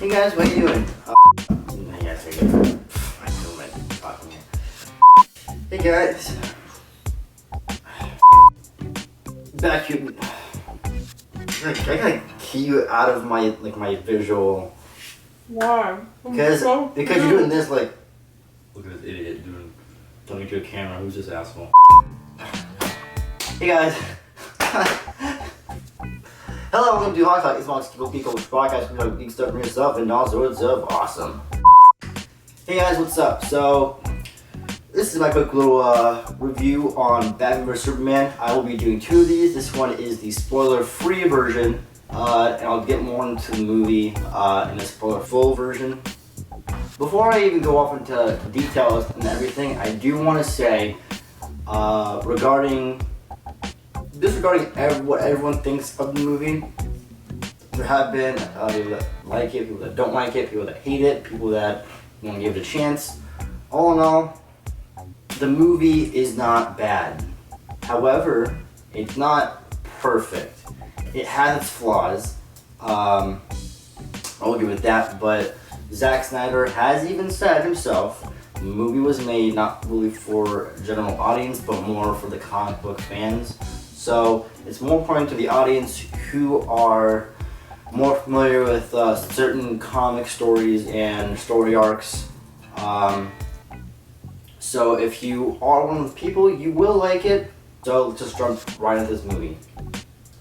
Hey guys, what are you doing? Hey guys. Back here. I gotta key you out of my my visual. Why? Because you're doing this like. Look at this idiot doing talking to a camera. Who's this asshole? Hey guys. Hello, welcome to Hot Talk. It's Mox Kiko podcast. We talk geek stuff, new stuff, and all sorts of awesome. Hey guys, what's up? So, this is my quick little review on Batman vs Superman. I will be doing two of these. This one is the spoiler-free version, and I'll get more into the movie in a spoiler-full version. Before I even go off into details and everything, I do want to say regarding what everyone thinks of the movie. There have been people that like it, people that don't like it, people that hate it, people that want to give it a chance. All in all, the movie is not bad. However, it's not perfect. It has its flaws. I'll give it that, but Zack Snyder has even said himself, the movie was made not really for a general audience, but more for the comic book fans. So it's more important to the audience who are more familiar with certain comic stories and story arcs. So if you are one of those people, you will like it. So let's just jump right into this movie.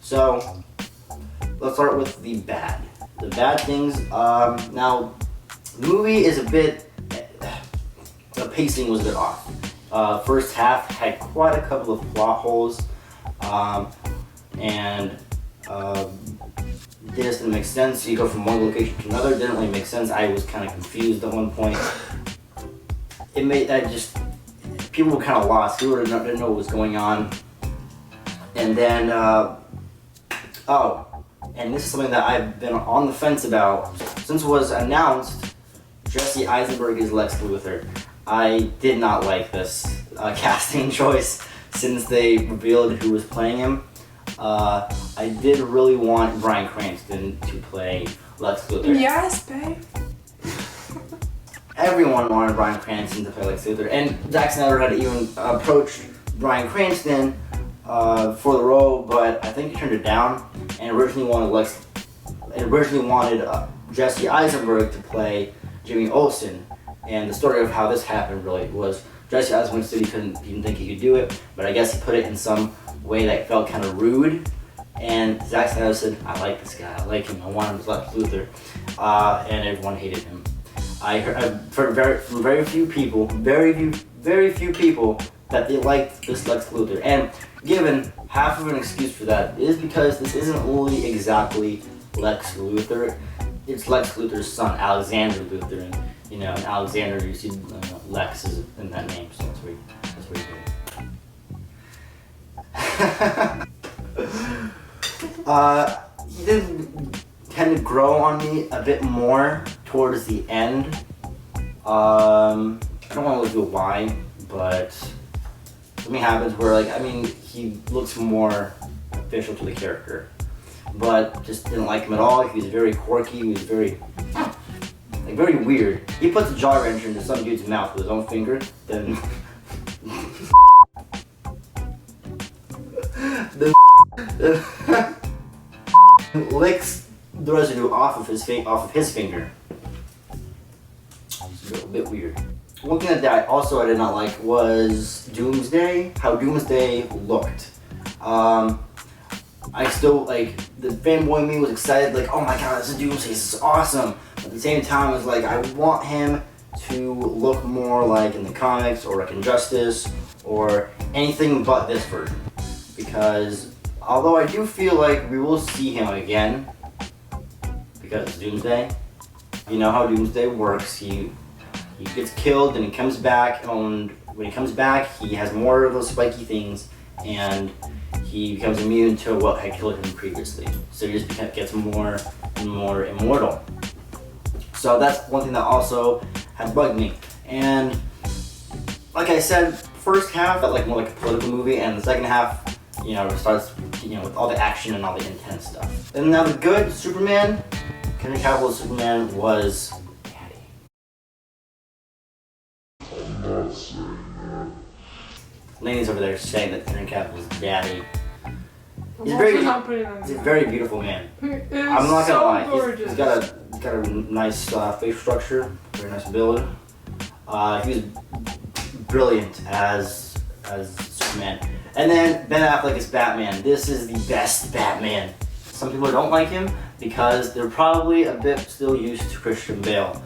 So let's start with the bad. The bad things. Now, the movie is a bit. The pacing was a bit off. First half had quite a couple of plot holes, and this didn't make sense. You go from one location to another. Didn't really make sense. I was kind of confused at one point. It made that just people were kind of lost. People didn't know what was going on. And then, and this is something that I've been on the fence about since it was announced. Jesse Eisenberg is Lex Luthor. I did not like this casting choice since they revealed who was playing him. I did really want Bryan Cranston to play Lex Luthor. Yes, babe. Everyone wanted Bryan Cranston to play Lex Luthor, and Zack Snyder had even approached Bryan Cranston for the role, but I think he turned it down, and originally wanted Jesse Eisenberg to play Jimmy Olsen. And the story of how this happened really was Jesse Eisenberg said he didn't think he could do it, but I guess he put it in some way that felt kind of rude. And Zack Snyder said, "I like this guy. I like him. I want him as Lex Luthor," and everyone hated him. I've heard from very few people that they liked this Lex Luthor, and given half of an excuse for that is because this isn't really exactly Lex Luthor. It's Lex Luthor's son, Alexander Luthor, and and Alexander, you see Lex is in that name, so that's where he did tend to grow on me a bit more towards the end. I don't want to do why, but something happens where he looks more official to the character, but just didn't like him at all. He was very quirky. He was very weird. He puts a jaw wrench into some dude's mouth with his own finger, then licks the residue off of his finger. It's a bit weird. One thing that I did not like was Doomsday. How Doomsday looked. I still the fanboy me was excited, oh my god, this is Doomsday, this is awesome. At the same time, it was I want him to look more like in the comics or like Injustice or anything but this version. Because although I do feel like we will see him again, because it's Doomsday, you know how Doomsday works. He gets killed and he comes back, and when he comes back, he has more of those spiky things, and he becomes immune to what had killed him previously. So he just gets more and more immortal. So that's one thing that also had bugged me. And like I said, first half felt more like a political movie, and the second half, starts, with all the action and all the intense stuff. And now the good Superman, Henry Cavill as Superman was daddy. Lainey's over there saying that Henry Cavill was daddy. He's a very beautiful man. I'm not gonna lie. He's got a nice face structure, very nice build. He was brilliant as Superman. And then Ben Affleck is Batman. This is the best Batman. Some people don't like him because they're probably a bit still used to Christian Bale.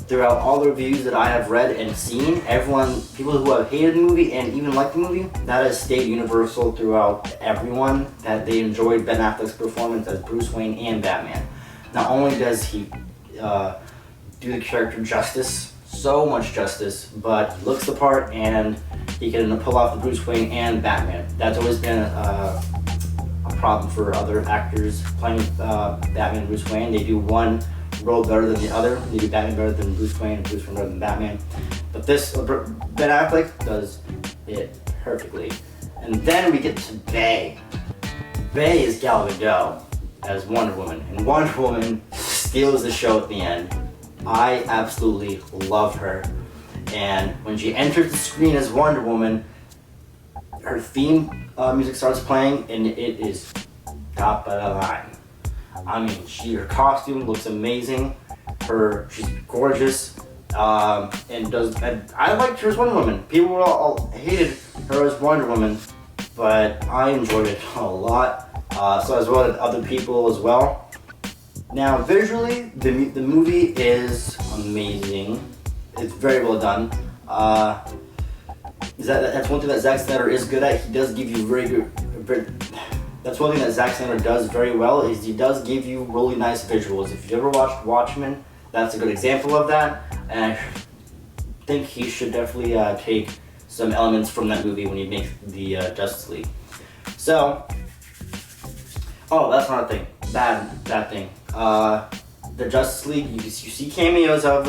Throughout all the reviews that I have read and seen, people who have hated the movie and even liked the movie, that has stayed universal throughout everyone, that they enjoyed Ben Affleck's performance as Bruce Wayne and Batman. Not only does he do the character justice, so much justice, but he looks the part and he can pull off the Bruce Wayne and Batman. That's always been a problem for other actors playing Batman and Bruce Wayne. They do one role better than the other. They do Batman better than Bruce Wayne and Bruce Wayne better than Batman. But this, Ben Affleck does it perfectly. And then we get to Bay. Bay is Gal Gadot as Wonder Woman. And Wonder Woman steals the show at the end. I absolutely love her. And when she enters the screen as Wonder Woman, her theme music starts playing and it is top of the line. I mean, her costume looks amazing. She's gorgeous, and I liked her as Wonder Woman. People all hated her as Wonder Woman, but I enjoyed it a lot. So as well as other people as well. Now, visually, the movie is amazing. It's very well done. That's one thing that Zack Snyder is good at. He does give you that's one thing that Zack Snyder does very well, is he does give you really nice visuals. If you've ever watched Watchmen, that's a good example of that. And I think he should definitely take some elements from that movie when he makes the Justice League. So, that's not a thing. Bad thing. The Justice League, you see cameos of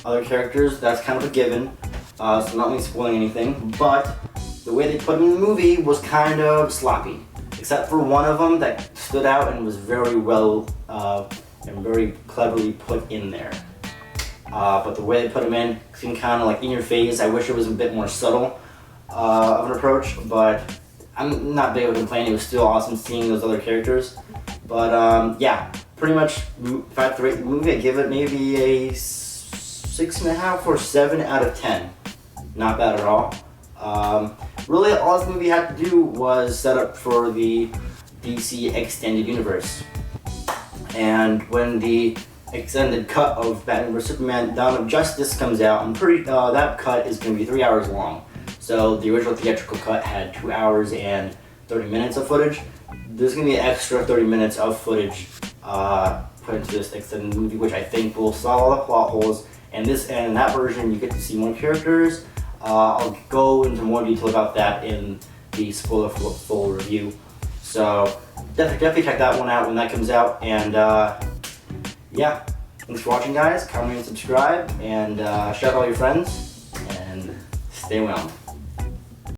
other characters. That's kind of a given. So I'm not really spoiling anything, but the way they put him in the movie was kind of sloppy, except for one of them that stood out and was very well and very cleverly put in there. But the way they put him in seemed kind of like in your face. I wish it was a bit more subtle of an approach, but I'm not big of a complaint. It was still awesome seeing those other characters. But yeah, pretty much if I have to rate the movie, I give it maybe a 6.5 or 7 out of 10. Not bad at all. Really, all this movie had to do was set up for the DC Extended Universe. And when the extended cut of Batman vs Superman: Dawn of Justice comes out, I'm pretty that cut is going to be 3 hours long. So the original theatrical cut had 2 hours and 30 minutes of footage. There's going to be an extra 30 minutes of footage put into this extended movie, which I think will solve all the plot holes. And in that version, you get to see more characters. I'll go into more detail about that in the spoiler full review. So definitely check that one out when that comes out. And yeah, thanks for watching, guys. Comment and subscribe, and share with all your friends. And stay well.